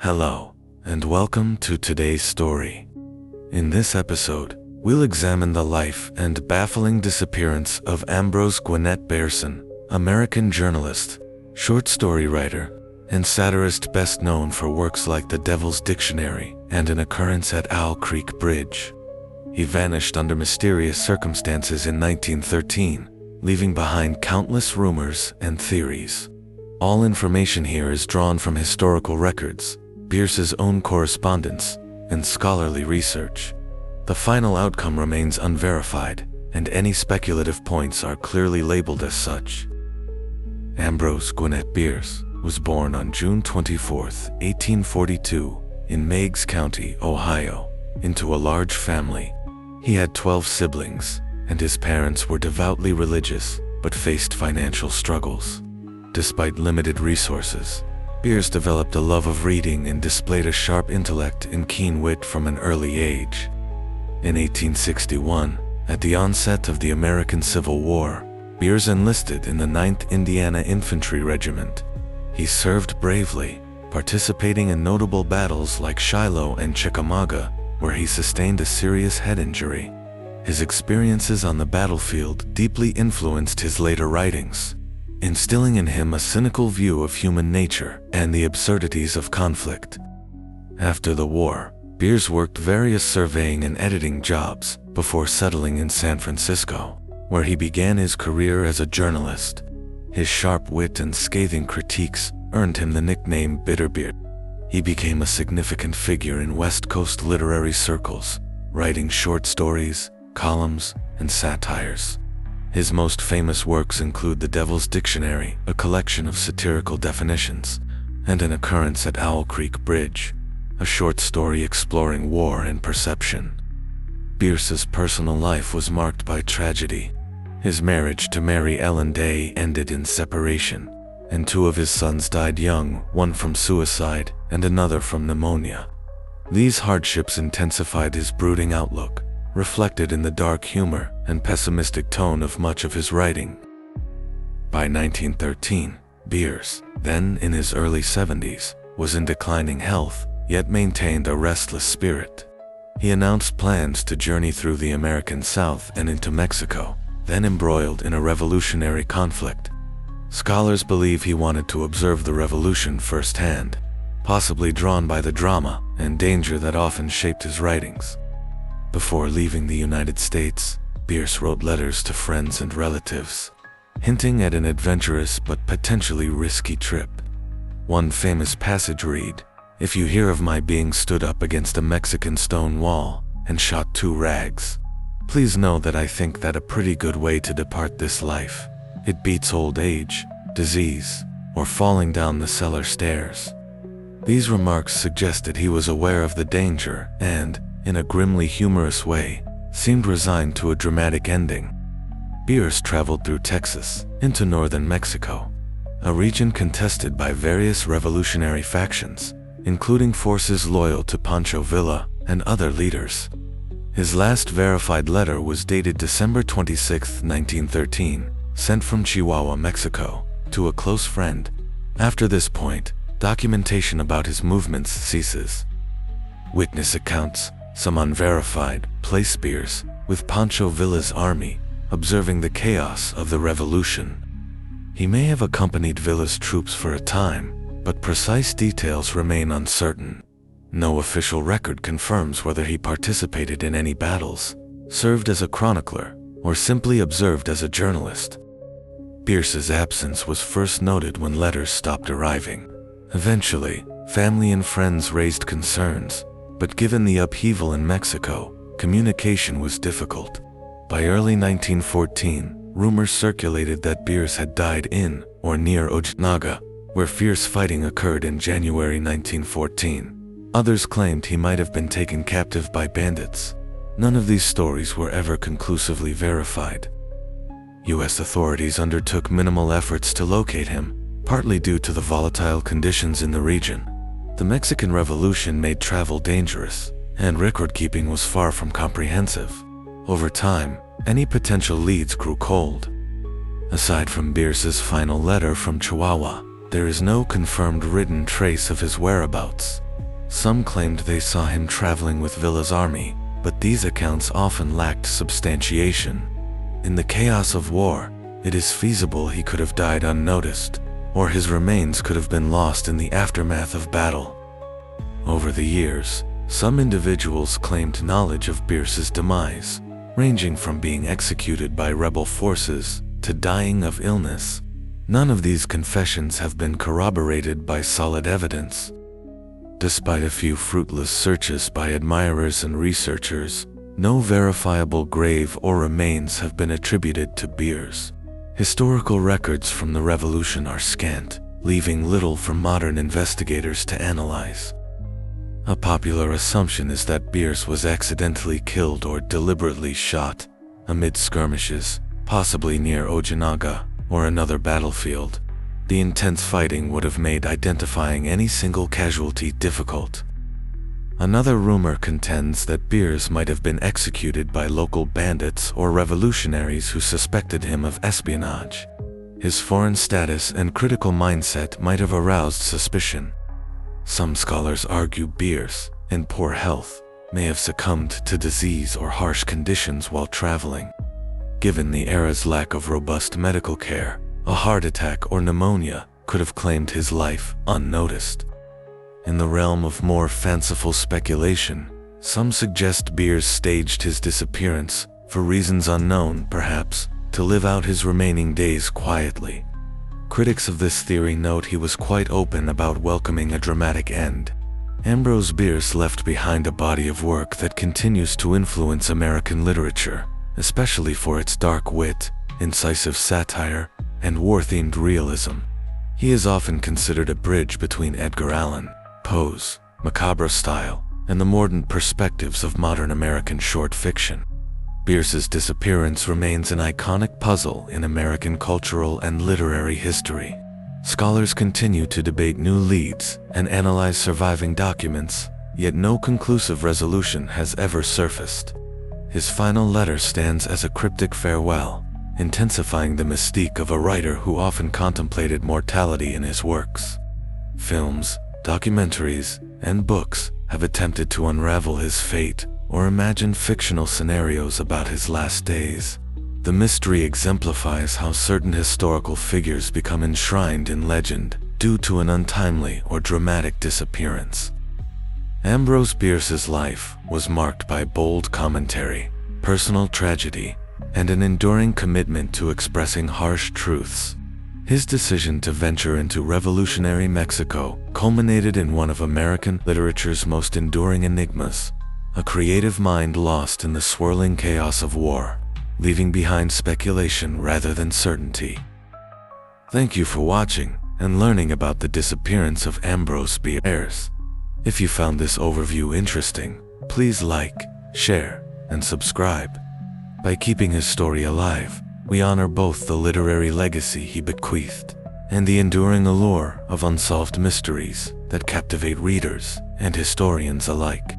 Hello, and welcome to today's story. In this episode, we'll examine the life and baffling disappearance of Ambrose Bierce, American journalist, short story writer, and satirist best known for works like The Devil's Dictionary and An Occurrence at Owl Creek Bridge. He vanished under mysterious circumstances in 1913, leaving behind countless rumors and theories. All information here is drawn from historical records, Bierce's own correspondence, and scholarly research. The final outcome remains unverified, and any speculative points are clearly labeled as such. Ambrose Bierce was born on June 24, 1842, in Meigs County, Ohio, into a large family. He had 12 siblings, and his parents were devoutly religious, but faced financial struggles. Despite limited resources, Bierce developed a love of reading and displayed a sharp intellect and keen wit from an early age. In 1861, at the onset of the American Civil War, Bierce enlisted in the 9th Indiana Infantry Regiment. He served bravely, participating in notable battles like Shiloh and Chickamauga, where he sustained a serious head injury. His experiences on the battlefield deeply influenced his later writings, instilling in him a cynical view of human nature and the absurdities of conflict. After the war, Bierce worked various surveying and editing jobs before settling in San Francisco, where he began his career as a journalist. His sharp wit and scathing critiques earned him the nickname Bitterbeard. He became a significant figure in West Coast literary circles, writing short stories, columns, and satires. His most famous works include The Devil's Dictionary, a collection of satirical definitions, and An Occurrence at Owl Creek Bridge, a short story exploring war and perception. Bierce's personal life was marked by tragedy. His marriage to Mary Ellen Day ended in separation, and 2 of his sons died young, one from suicide and another from pneumonia. These hardships intensified his brooding outlook, reflected in the dark humor and pessimistic tone of much of his writing. By 1913, Bierce, then in his early 70s, was in declining health, yet maintained a restless spirit. He announced plans to journey through the American South and into Mexico, then embroiled in a revolutionary conflict. Scholars believe he wanted to observe the revolution firsthand, possibly drawn by the drama and danger that often shaped his writings. Before leaving the United States, Bierce wrote letters to friends and relatives, hinting at an adventurous but potentially risky trip. One famous passage read, "If you hear of my being stood up against a Mexican stone wall and shot 2 rags, please know that I think that a pretty good way to depart this life. It beats old age, disease, or falling down the cellar stairs." These remarks suggested he was aware of the danger and, in a grimly humorous way, seemed resigned to a dramatic ending. Bierce traveled through Texas into northern Mexico, a region contested by various revolutionary factions, including forces loyal to Pancho Villa and other leaders. His last verified letter was dated December 26, 1913, sent from Chihuahua, Mexico, to a close friend. After this point, documentation about his movements ceases. Witness accounts, some unverified, place Bierce with Pancho Villa's army, observing the chaos of the revolution. He may have accompanied Villa's troops for a time, but precise details remain uncertain. No official record confirms whether he participated in any battles, served as a chronicler, or simply observed as a journalist. Bierce's absence was first noted when letters stopped arriving. Eventually, family and friends raised concerns, but given the upheaval in Mexico, communication was difficult. By early 1914, rumors circulated that Bierce had died in or near Ojinaga, where fierce fighting occurred in January 1914. Others claimed he might have been taken captive by bandits. None of these stories were ever conclusively verified. U.S. authorities undertook minimal efforts to locate him, partly due to the volatile conditions in the region. The Mexican Revolution made travel dangerous, and record-keeping was far from comprehensive. Over time, any potential leads grew cold. Aside from Bierce's final letter from Chihuahua, there is no confirmed written trace of his whereabouts. Some claimed they saw him traveling with Villa's army, but these accounts often lacked substantiation. In the chaos of war, it is feasible he could have died unnoticed, or his remains could have been lost in the aftermath of battle. Over the years, some individuals claimed knowledge of Bierce's demise, ranging from being executed by rebel forces to dying of illness. None of these confessions have been corroborated by solid evidence. Despite a few fruitless searches by admirers and researchers, no verifiable grave or remains have been attributed to Bierce. Historical records from the Revolution are scant, leaving little for modern investigators to analyze. A popular assumption is that Bierce was accidentally killed or deliberately shot amid skirmishes, possibly near Ojinaga or another battlefield. The intense fighting would have made identifying any single casualty difficult. Another rumor contends that Bierce might have been executed by local bandits or revolutionaries who suspected him of espionage. His foreign status and critical mindset might have aroused suspicion. Some scholars argue Bierce, in poor health, may have succumbed to disease or harsh conditions while traveling. Given the era's lack of robust medical care, a heart attack or pneumonia could have claimed his life unnoticed. In the realm of more fanciful speculation, some suggest Bierce staged his disappearance, for reasons unknown perhaps, to live out his remaining days quietly. Critics of this theory note he was quite open about welcoming a dramatic end. Ambrose Bierce left behind a body of work that continues to influence American literature, especially for its dark wit, incisive satire, and war-themed realism. He is often considered a bridge between Edgar Allan Poe's macabre style and the mordant perspectives of modern American short fiction. Bierce's disappearance remains an iconic puzzle in American cultural and literary history. Scholars continue to debate new leads and analyze surviving documents, yet no conclusive resolution has ever surfaced. His final letter stands as a cryptic farewell, intensifying the mystique of a writer who often contemplated mortality in his works. Films, documentaries, and books have attempted to unravel his fate or imagine fictional scenarios about his last days. The mystery exemplifies how certain historical figures become enshrined in legend due to an untimely or dramatic disappearance. Ambrose Bierce's life was marked by bold commentary, personal tragedy, and an enduring commitment to expressing harsh truths. His decision to venture into revolutionary Mexico culminated in one of American literature's most enduring enigmas, a creative mind lost in the swirling chaos of war, leaving behind speculation rather than certainty. Thank you for watching and learning about the disappearance of Ambrose Bierce. If you found this overview interesting, please like, share, and subscribe. By keeping his story alive, we honor both the literary legacy he bequeathed and the enduring allure of unsolved mysteries that captivate readers and historians alike.